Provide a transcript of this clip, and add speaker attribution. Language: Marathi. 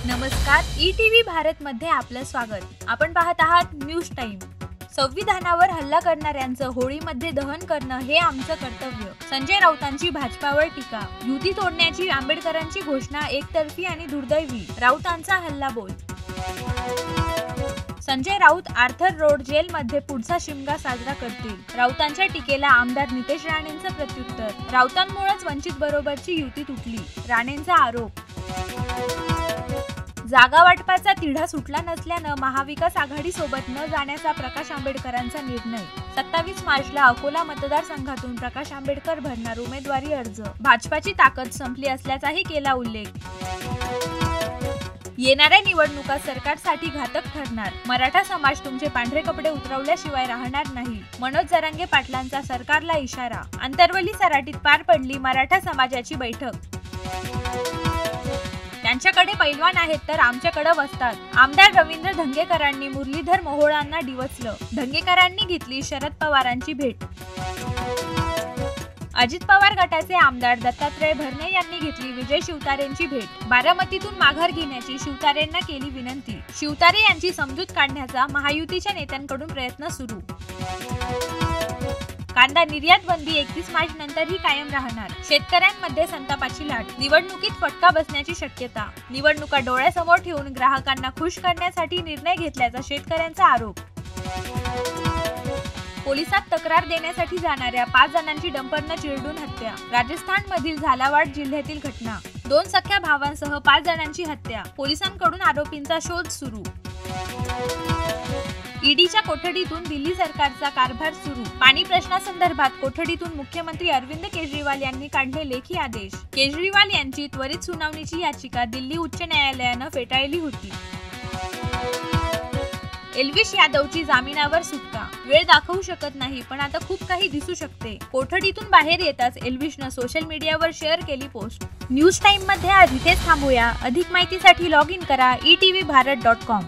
Speaker 1: नमस्कार, ETV भारत मध्ये आपलं स्वागत। आपण पाहत आहात न्यूज टाइम। संविधानावर हल्ला करणाऱ्यांचं होळीमध्ये दहन करणं हे आमचं कर्तव्य। संजय राऊतांची भाजपावर टीका। युती तोडण्याची आंबेडकरांची घोषणा एकतर्फी आणि दुर्दैवी। राऊतांचा हल्लाबोल। संजय राऊत आर्थर रोड जेलमध्ये पुढचा शिमगा साजरा करतील। राऊतांच्या टीकेला आमदार नितेश राणेंचं प्रत्युत्तर। राऊतांमुळेच वंचित बरोबरची युती तुटली, राणेंचा आरोप। जागा वाटपाचा तिढा सुटला नसल्यानं महाविकास आघाडी सोबत न जाण्याचा प्रकाश आंबेडकरांचा निर्णय। 27 मार्चला अकोला मतदारसंघातून प्रकाश आंबेडकर भरणार उमेदवारी अर्ज। भाजपाची ताकद संपली असल्याचाही केला उल्लेख। येणाऱ्या निवडणुका सरकारसाठी घातक ठरणार। मराठा समाज तुमचे पांढरे कपडे उतरवल्याशिवाय राहणार नाही। मनोज जरांगे पाटलांचा सरकारला इशारा। अंतरवली सराटीत पार पडली मराठा समाजाची बैठक। त्यांच्याकडे पैलवान आहेत तर आमच्याकडे वस्तात। आमदार रवींद्र धंगेकरांनी मुरलीधर मोहोळांना डिवचलं। धंगेकरांनी घेतली शरद पवारांची भेट। अजित पवार गटाचे आमदार दत्तात्रय भरणे यांनी घेतली विजय शिवतारेंची भेट। बारामतीतून माघार घेण्याची शिवतारेंना केली विनंती। शिवतारे यांची समजूत काढण्याचा महायुतीच्या नेत्यांकडून प्रयत्न सुरू। कांदा निर्यात बंदी 31 मार्च नंतरही कायम राहणार। शेतकऱ्यांमध्ये संतापाची लाट। निवडणुकीत फटका बसण्याची शक्यता। निवडणुका डोळ्यासमोर ठेवून ग्राहकांना खुश करण्यासाठी निर्णय घेतल्याचा शेतकऱ्यांचा आरोप। पोलिसात तक्रार देण्यासाठी जाणाऱ्या 5 जणांची डंपरनं चिरडून हत्या। राजस्थानमधील झालावाड जिल्ह्यातील घटना। 2 सख्या भावांसह 5 जणांची हत्या। पोलिसांकडून आरोपींचा शोध सुरू। ईडीच्या कोठडीतून दिल्ली सरकारचा कारभार सुरू। पाणी प्रश्नासंदर्भात कोठडीतून मुख्यमंत्री अरविंद केजरीवाल यांनी काढले लेखी आदेश। केजरीवाल यांची त्वरित सुनावणीची याचिका दिल्ली उच्च न्यायालयानं फेटाळली होती। एल्विश यादवची जामिनावर सुटका। वेळ दाखवू शकत नाही पण आता खूप काही दिसू शकते। कोठडीतून बाहेर येताच एल्विशनं सोशल मीडियावर शेअर केली पोस्ट। न्यूज टाइम मध्ये आज इथेच थांबूया। अधिक माहितीसाठी लॉग इन करा etv.bharat.com।